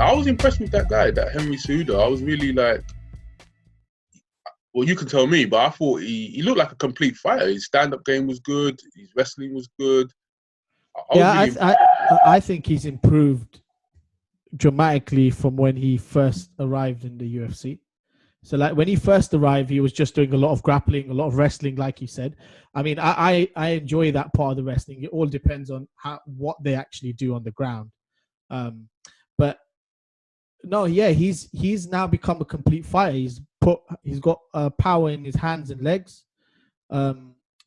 I was impressed with that guy, that Henry Cejudo. I was really like, well, you can tell me, but I thought he looked like a complete fighter. His stand-up game was good. His wrestling was good. I think he's improved dramatically from when he first arrived in the UFC. So like when he first arrived, he was just doing a lot of grappling, a lot of wrestling, like you said. I mean, I enjoy that part of the wrestling. It all depends on what they actually do on the ground. But no, yeah, he's now become a complete fighter. He's got power in his hands and legs.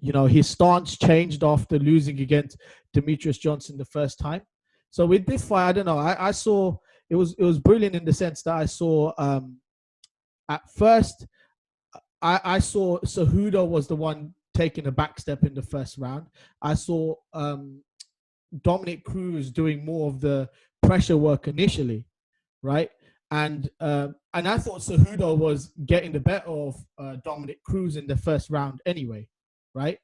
His stance changed after losing against Demetrius Johnson the first time. So with this fight, I don't know. I saw it was brilliant in the sense that I saw at first I saw Cejudo was the one taking a back step in the first round. I saw Dominick Cruz doing more of the pressure work initially, right? And I thought Cejudo was getting the better of Dominick Cruz in the first round anyway, right?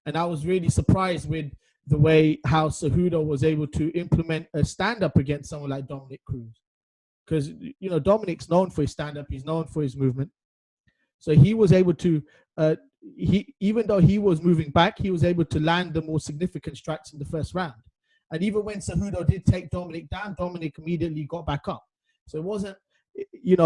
And I was really surprised with the way how Cejudo was able to implement a stand-up against someone like Dominick Cruz. Because, Dominick's known for his stand-up. He's known for his movement. So he was able to, even though he was moving back, he was able to land the more significant strikes in the first round. And even when Cejudo did take Dominick down, Dominick immediately got back up. So it wasn't, in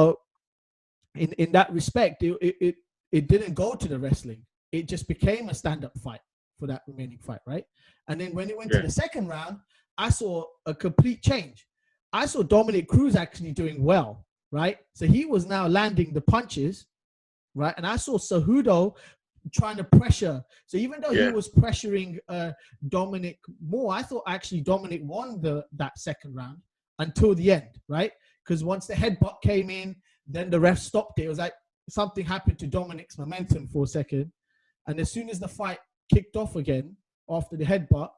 that respect, it didn't go to the wrestling. It just became a stand-up fight for that remaining fight, right? And then when it went to the second round, I saw a complete change. I saw Dominick Cruz actually doing well, right? So he was now landing the punches, right? And I saw Cejudo trying to pressure. So even though he was pressuring Dominick more, I thought actually Dominick won that second round until the end, right? Because once the headbutt came in, then the ref stopped it. It was like something happened to Dominick's momentum for a second. And as soon as the fight kicked off again after the headbutt,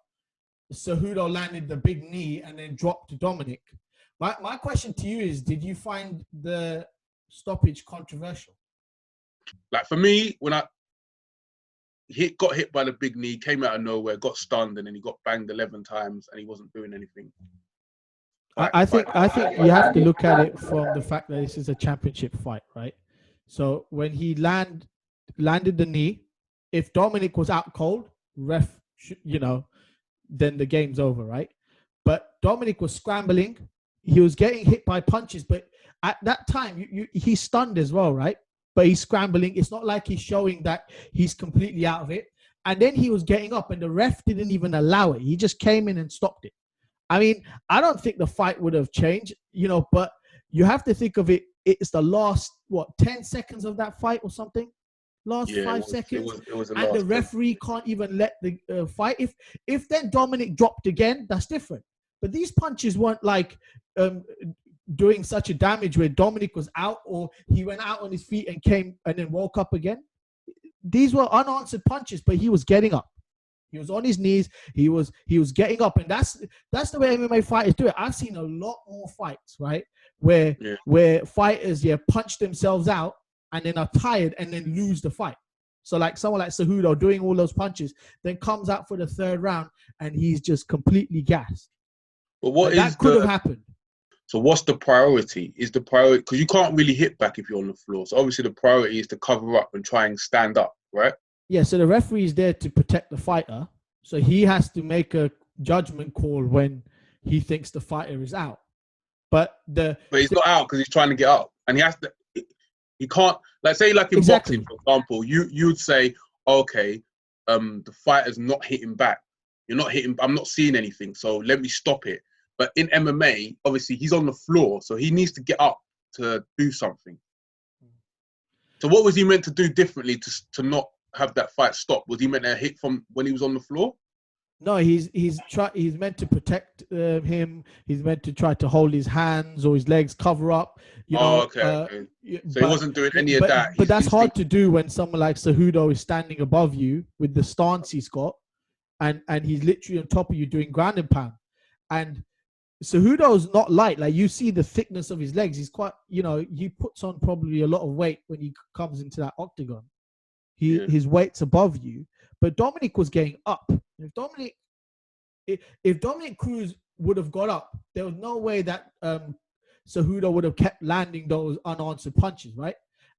Cejudo landed the big knee and then dropped Dominick. My question to you is, did you find the stoppage controversial? Like for me, when I got hit by the big knee, came out of nowhere, got stunned, and then he got banged 11 times and he wasn't doing anything. I think you have to look at it from the fact that this is a championship fight, right? So when he landed the knee, if Dominick was out cold, ref, then the game's over, right? But Dominick was scrambling. He was getting hit by punches, but at that time, he's stunned as well, right? But he's scrambling. It's not like he's showing that he's completely out of it. And then he was getting up, and the ref didn't even allow it. He just came in and stopped it. I mean, I don't think the fight would have changed, but you have to think of it. It's the last, 10 seconds of that fight or something? Last 5 seconds. It was and the referee can't even let the fight. If then Dominick dropped again, that's different. But these punches weren't like doing such a damage where Dominick was out or he went out on his feet and came and then woke up again. These were unanswered punches, but he was getting up. He was on his knees. He was getting up, and that's the way MMA fighters do it. I've seen a lot more fights, right, where fighters punch themselves out and then are tired and then lose the fight. So like someone like Cejudo doing all those punches, then comes out for the third round and he's just completely gassed. But that could have happened. So what's the priority? Is the priority, because you can't really hit back if you're on the floor. So obviously the priority is to cover up and try and stand up, right? Yeah, so the referee is there to protect the fighter. So he has to make a judgment call when he thinks the fighter is out. But he's not out because he's trying to get up. And he has to, he can't, like say like in boxing, for example, you would say, okay, the fighter's not hitting back. You're not hitting, I'm not seeing anything, so let me stop it. But in MMA, obviously, he's on the floor, so he needs to get up to do something. So what was he meant to do differently to not have that fight stop? Was he meant to hit from when he was on the floor? No, he's meant to protect him. He's meant to try to hold his hands or his legs, cover up. Okay. So he wasn't doing any of that. But that's hard to do when someone like Cejudo is standing above you with the stance he's got, and he's literally on top of you doing ground and pound. And Cejudo's not light. Like you see the thickness of his legs. He's quite, he puts on probably a lot of weight when he comes into that octagon. His weight's above you. But Dominick was getting up. If Dominick Cruz would have got up, there was no way that Cejudo would have kept landing those unanswered punches, right?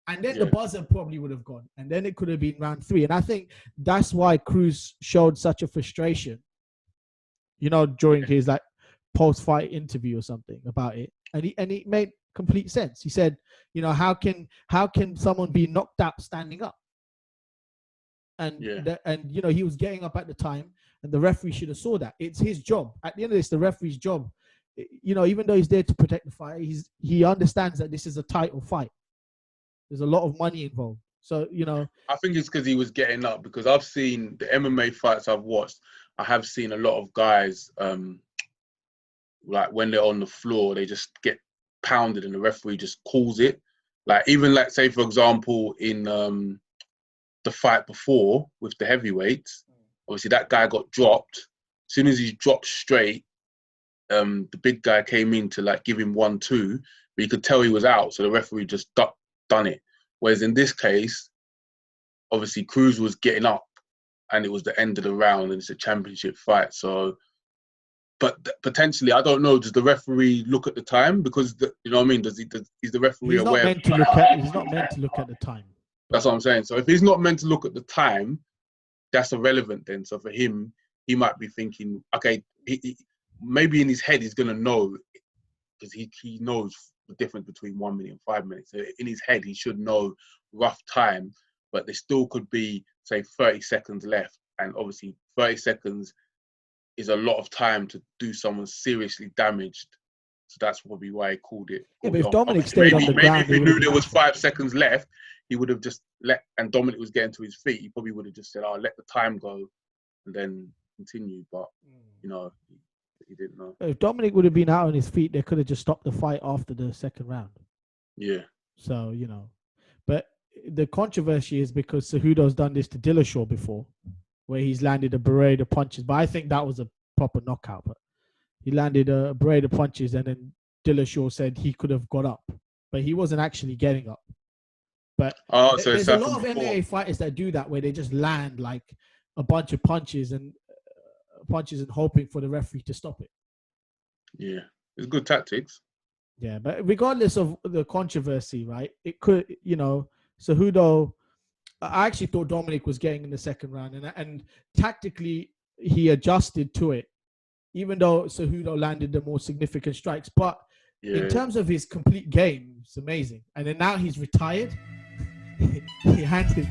And then the buzzer probably would have gone. And then it could have been round 3. And I think that's why Cruz showed such a frustration, during his like post-fight interview or something about it. And he made complete sense. He said, how can someone be knocked out standing up? And he was getting up at the time, and the referee should have saw that. It's his job. At the end of this, the referee's job, even though he's there to protect the fight, he understands that this is a title fight. There's a lot of money involved. So, I think it's because he was getting up, because I've seen the MMA fights I've watched. I have seen a lot of guys, like when they're on the floor, they just get pounded and the referee just calls it. Like even like, say, for example, in the fight before with the heavyweights, obviously that guy got dropped. As soon as he dropped straight, the big guy came in to like give him 1-2, but you could tell he was out. So the referee just done it. Whereas in this case, obviously Cruz was getting up and it was the end of the round and it's a championship fight. So, but potentially, I don't know, does the referee look at the time? Because, you know what I mean? Is the referee aware? He's not meant to look at the time. That's what I'm saying. So if he's not meant to look at the time, that's irrelevant then. So for him, he might be thinking, okay, maybe in his head he's going to know, because he knows the difference between 1 minute and 5 minutes. So in his head, he should know rough time, but there still could be, say, 30 seconds left. And obviously 30 seconds is a lot of time to do someone seriously damaged. So that's probably why he called it. Yeah, but if Dominic stayed on the ground... Maybe if he knew there was 5 seconds left, he would have just and Dominic was getting to his feet, he probably would have just said, let the time go and then continue. But, he didn't know. If Dominic would have been out on his feet, they could have just stopped the fight after the second round. Yeah. So, but the controversy is because Cejudo's done this to Dillashaw before, where he's landed a parade of punches. But I think that was a proper knockout. But he landed a parade of punches, and then Dillashaw said he could have got up, but he wasn't actually getting up. But so there's a lot of MMA fighters that do that, where they just land like a bunch of punches and hoping for the referee to stop it. Yeah, it's good tactics. Yeah, but regardless of the controversy, right? It could, Cejudo. I actually thought Dominic was getting in the second round, and tactically he adjusted to it, even though Cejudo landed the more significant strikes. But in terms of his complete game, it's amazing. And then now he's retired. he handed.